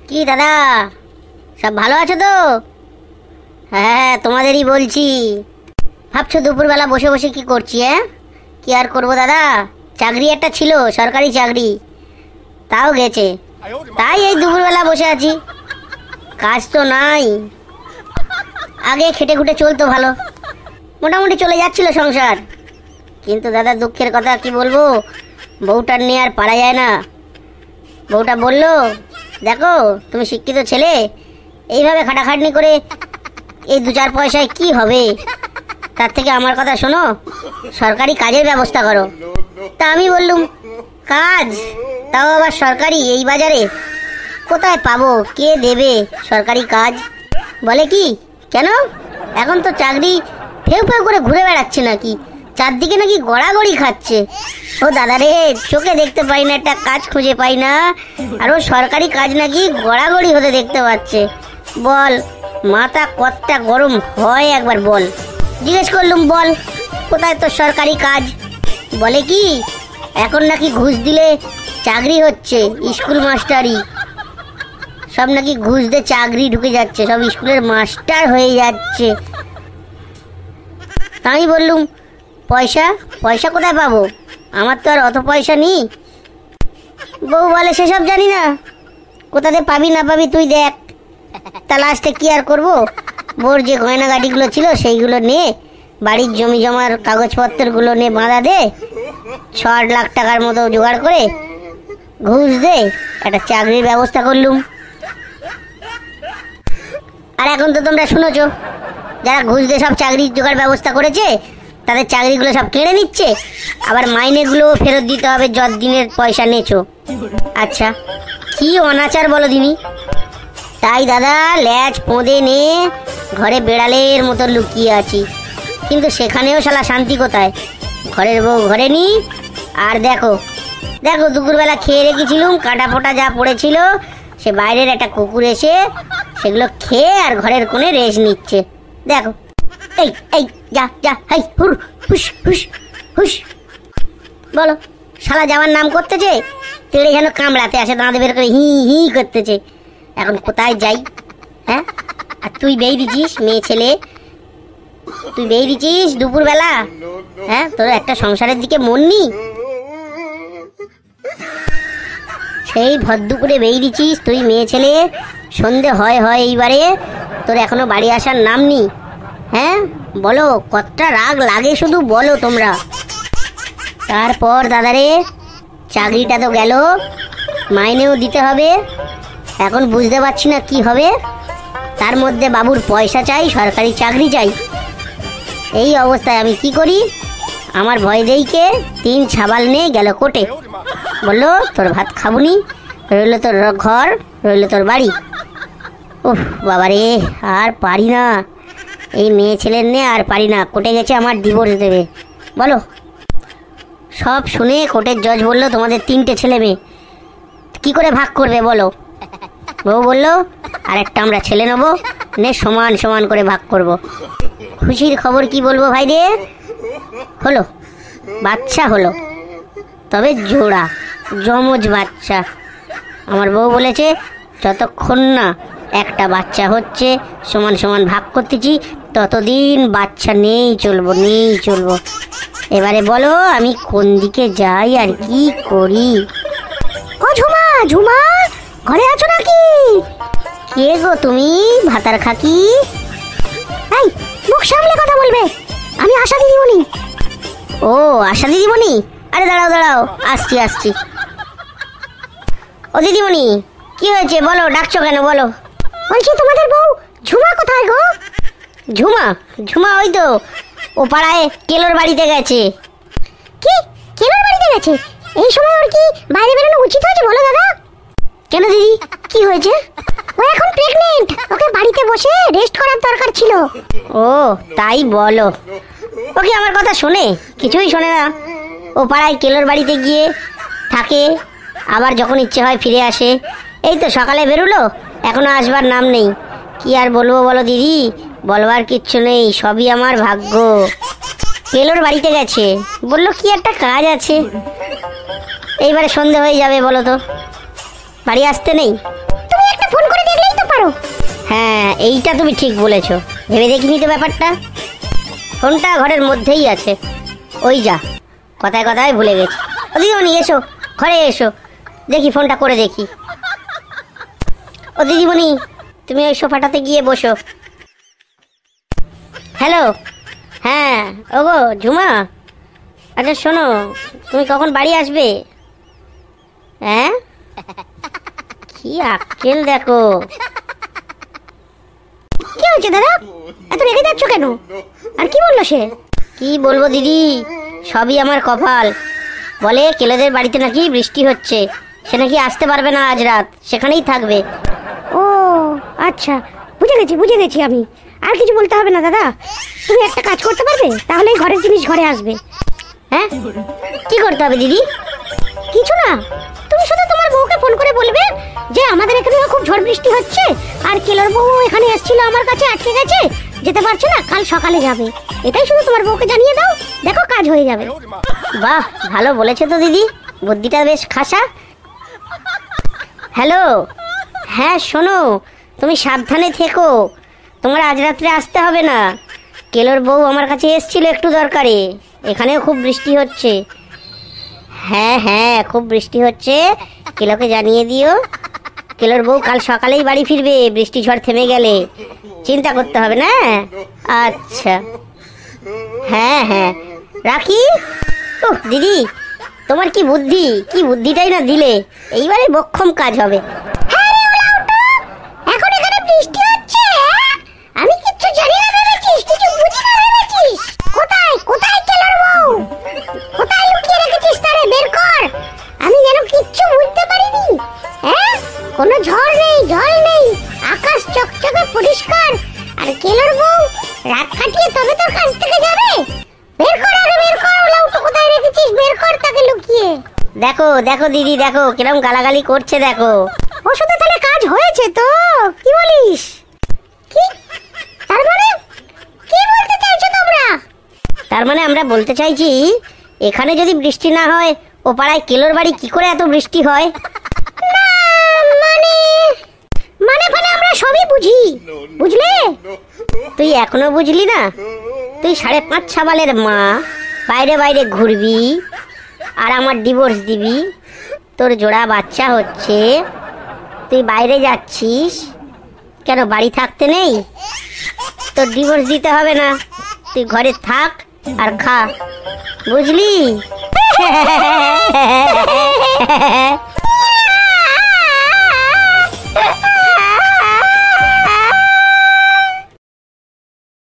কি দাদা, সব ভালো আছো তো? হ্যাঁ, তোমাদেরই বলছি। ভাবছো দুপুরবেলা বসে বসে কি করছি? কি আর করবো দাদা, চাকরি একটা ছিল, সরকারি চাকরি, তাও গেছে। তাই এই দুপুরবেলা বসে আছি, কাজ তো নাই। আগে খেটে খুটে চলতো ভালো, মোটামুটি চলে যাচ্ছিল সংসার। কিন্তু দাদা দুঃখের কথা কি বলবো, বউটার নিয়ে আর পারা যায় না। বউটা বললো, দেখো তুমি শিক্ষিত ছেলে, এইভাবে খাটাখাটনি করে এই 2-4 পয়সায় কি হবে? তার থেকে আমার কথা শোনো, সরকারি কাজের ব্যবস্থা করো। তা আমি বললুম, কাজ? তাও আবার সরকারি? এই বাজারে কোথায় পাবো? কে দেবে সরকারি কাজ? বলে কি, কেন এখন তো চাকরি ফেউ ফেউ করে ঘুরে বেড়াচ্ছে নাকি, চারদিকে নাকি গড়াগড়ি খাচ্ছে। ও দাদা রে, চোখে দেখতে পাই না, একটা কাজ খুঁজে পাই না, আর ও সরকারি কাজ নাকি গড়াগড়ি হতে দেখতে পাচ্ছে। বল, মাথা কতটা গরম হয় একবার বল। জিজ্ঞেস করলুম, বল কোথায় তোর সরকারি কাজ? বলে কি, এখন নাকি ঘুষ দিলে চাকরি হচ্ছে, স্কুল মাস্টারি সব নাকি ঘুষ দিয়ে চাকরি ঢুকে যাচ্ছে, সব স্কুলের মাস্টার হয়ে যাচ্ছে। তাই বললুম, পয়সা পয়সা কোথায় পাবো? আমার তো আর অত পয়সা নেই। বউ বলে, সেসব জানি না, কোথাতে পাবি না পাবি তুই দেখ। তা লাস্টে কি আর করবো, বোর যে গয়নাগাটিগুলো ছিল সেইগুলো নিয়ে, বাড়ির জমি জমার কাগজপত্রগুলো নিয়ে বাঁধা দে, 6-8 লাখ টাকার মতো জোগাড় করে ঘুষ দে একটা চাকরির ব্যবস্থা করলুম। আর এখন তো তোমরা শুনেছ, যারা ঘুষ দিয়ে সব চাকরির জোগাড় ব্যবস্থা করেছে তাদের চাকরিগুলো সব কেড়ে নিচ্ছে, আবার মাইনেগুলোও ফেরত দিতে হবে যত দিনের পয়সা নেছো। আচ্ছা, কি অনাচার বলো দিনি। তাই দাদা ল্যাজ পোঁদে নে ঘরে বেড়ালের মতো লুকিয়ে আছি, কিন্তু সেখানেও শালা শান্তি কোথায়? ঘরের বউ ঘরে নি, আর দেখো দেখো দুপুরবেলা খেয়ে রেখেছিলুম, কাটা ফোটা যা পড়েছিল, সে বাইরের একটা কুকুর এসে সেগুলো খেয়ে আর ঘরের কোণে রেস্ট নিচ্ছে। দেখো, এই এই যা যা, হাই হুর হুস হুস হুস। বলো, শালা যাওয়ার নাম করতেছে, তেড়ে যেন কামড়াতে আসে, দাঁত বের করে হি হি করতেছে। এখন কোথায় যাই? হ্যাঁ, আর তুই বেই দিছিস, মেয়ে ছেলে, তুই বেই দিছিস দুপুরবেলা। হ্যাঁ, তোর একটা সংসারের দিকে মন নি? সেই ভরদুপুরে বেই দিছিস তুই, মেয়ে ছেলে, সন্ধে হয় হয় এইবারে, তোর এখনো বাড়ি আসার নাম নি। হ্যাঁ বলো, কতটা রাগ লাগে শুধু বলো তোমরা। তারপর দাদারে, চাকরিটা তো গেল, মাইনেও দিতে হবে, এখন বুঝতে পারছি না কি হবে। তার মধ্যে বাবুর পয়সা চাই, সরকারি চাকরি চাই। এই অবস্থায় আমি কি করি? আমার ভয় দেইকে 3 ছাবাল নিয়ে গেল কোর্টে, বললো তোর ভাত খাবুনি, রইল তোর ঘর, রইল তোর বাড়ি। উফ বাবারে, আর পারি না, এই মেয়ে ছেলের নিয়ে আর পারি না। কোর্টে গেছে আমার ডিভোর্স দেবে। বলো, সব শুনে কোর্টের জজ বললো, তোমাদের 3টে ছেলে মেয়ে, কি করে ভাগ করবে বলো? বউ বললো, আর একটা আমরা ছেলে নেবো, নে সমান সমান করে ভাগ করব। খুশির খবর কি বলবো ভাই রে, হলো বাচ্চা হলো, তবে জোড়া, যমজ বাচ্চা। আমার বউ বলেছে, যতক্ষণ না একটা বাচ্চা হচ্ছে, সমান সমান ভাগ করতেছি, ততদিন বাচ্চা নেই চলবো, নেই চলবো। এবারে বলো আমি কোন দিকে যাই আর কি করি? ও ঝুমা, ঝুমা ঘরে আছো নাকি? কে গো তুমি, ভাতার খাকি? এই, মুখ সামলে কথা বলবে, আমি আশা দিদিমণি। ও আশা দিদিমণি, আরে দাঁড়াও দাঁড়াও, আসছি আসছি। ও দিদিমণি, কি হয়েছে বলো, ডাকছো কেন বলো? বলছি তোমাদের বউ ঝুমা কোথায় গো? ঝুমা? ঝুমা ওই তো ও পাড়ায় কেলোর বাড়িতে গেছে। কি, কেলোর বাড়িতে গেছে? এই সময় ওর কি বাইরে বেরোনো উচিত হয়েছে বলো দাদা? কেন দিদি, কি হয়েছে? ও এখন প্রেগনেন্ট, ওকে বাড়িতে বসে রেস্ট করার দরকার ছিল। ও তাই বলো? ওকে আমার কথা শোনে? কিছুই শোনে না। ও পাড়ায় কেলোর বাড়িতে গিয়ে থাকে, আবার যখন ইচ্ছে হয় ফিরে আসে। এই তো সকালে বেরোলো, এখনো আসবার নাম নেই। কি আর বলবো বলো দিদি, বলবার কিচ্ছু নেই, সবই আমার ভাগ্য। কেলোর বাড়িতে গেছে, বললো কি একটা কাজ আছে। এইবারে সন্ধে হয়ে যাবে, বলো তো বাড়ি আসতে নেই? তুমি একটা একটা ফোন করে দেখলেই তো পারো। হ্যাঁ, এইটা তুমি ঠিক বলেছো, ভেবে দেখিনি তো ব্যাপারটা। ফোনটা ঘরের মধ্যেই আছে। ওই যা, কথায় কথায় ভুলে গেছি। ও দিদিমণি এসো, ঘরে এসো, দেখি ফোনটা করে দেখি। ও দিদিমণি, তুমি ওই সোফাটাতে গিয়ে বসো। হ্যালো, হ্যাঁ ওগো ঝুমা, আচ্ছা শোনো, তুমি কখন বাড়ি আসবে? হ্যাঁ, কি আক্কেল দেখো। কি হয়েছে দাদা, এত রেগে যাচ্ছ কেন? আর কি বললো সে? কি বলবো দিদি, সবই আমার কপাল। বলে কেলোদের বাড়িতে নাকি বৃষ্টি হচ্ছে, সে নাকি আসতে পারবে না আজ রাত, সেখানেই থাকবে। ও আচ্ছা, বুঝে গেছি আমি। আর কিছু বলতে হবে না দাদা, তুমি একটা কাজ করতে পারবে, তাহলে ঘরের জিনিস ঘরে আসবে। হ্যাঁ, কি করতে হবে দিদি? কিছু না, তুমি শুধু তোমার বউকে ফোন করে বলবে যে আমাদের এখানে খুব ঝড় বৃষ্টি হচ্ছে, আর কেলোর বউ এখানে এসেছিল আমার কাছে, আটকে গেছে, যেতে পারছে না, কাল সকালে যাবে। এটাই শুধু তোমার বউকে জানিয়ে দাও, দেখো কাজ হয়ে যাবে। বাহ, ভালো বলেছো তো দিদি, বুদ্ধিটা বেশ খাসা। হ্যালো, হ্যাঁ শোনো, তুমি সাবধানে থেকো, তোমার আজ রাত্রে আসতে হবে না। কেলোর বউ আমার কাছে এসেছিল একটু দরকারে, এখানেও খুব বৃষ্টি হচ্ছে। হ্যাঁ হ্যাঁ, খুব বৃষ্টি হচ্ছে, কেলোকে জানিয়ে দিও। কেলোর বউ কাল সকালেই বাড়ি ফিরবে, বৃষ্টি ঝড় থেমে গেলে, চিন্তা করতে হবে না। আচ্ছা, হ্যাঁ হ্যাঁ, রাখি। ওহ দিদি, তোমার কি বুদ্ধি, কি বুদ্ধিটাই না দিলে, এইবারে বক্ষম কাজ হবে। এখন এখানে বৃষ্টি হচ্ছে, আমি কিচ্ছু জানি না ভেবেছিস, কিছু বুঝি না ভেবেছিস? কোথায় কোথায় কেলোর বউ, কোথায় লুকিয়ে রেখেছিস তারে, বের কর। আমি যেন কিচ্ছু বুঝতে পারিনি। হ্যাঁ, কোনো ঝড় নেই, জল নেই, আকাশ চকচকে পরিষ্কার, আর কেলোর বউ রাত কাটিয়ে তবে তোর কাছ থেকে যাবে। বের কর, আগে বের কর, লাউটো কোথায় রেখেছিস, বের কর তাকে লুকিয়ে। দেখো দেখো দিদি, দেখো কিরম গালাগালি করছে, দেখো। ওষুধে তাহলে কাজ হয়েছে তো, কি বলিস? কি তার মানে, কি বলতে চাইছো তোমরা? তার মানে আমরা বলতে চাইছি, এখানে যদি বৃষ্টি না হয়, ও পাড়ায় কেলোর বাড়ি কি করে এত বৃষ্টি হয়? না মানে, মানে আমরা সবই বুঝি, বুঝলে? তুই এখনো বুঝলি না? তুই 5.5 সাবালের মা, বাইরে বাইরে ঘুরবি, আর আমার ডিভোর্স দিবি, তোর জোড়া বাচ্চা হচ্ছে, তুই বাইরে যাচ্ছিস কেন? বাড়ি থাকতে নেই? তোর ডিভোর্স দিতে হবে না, তুই ঘরে থাক আর খা, বুঝলি?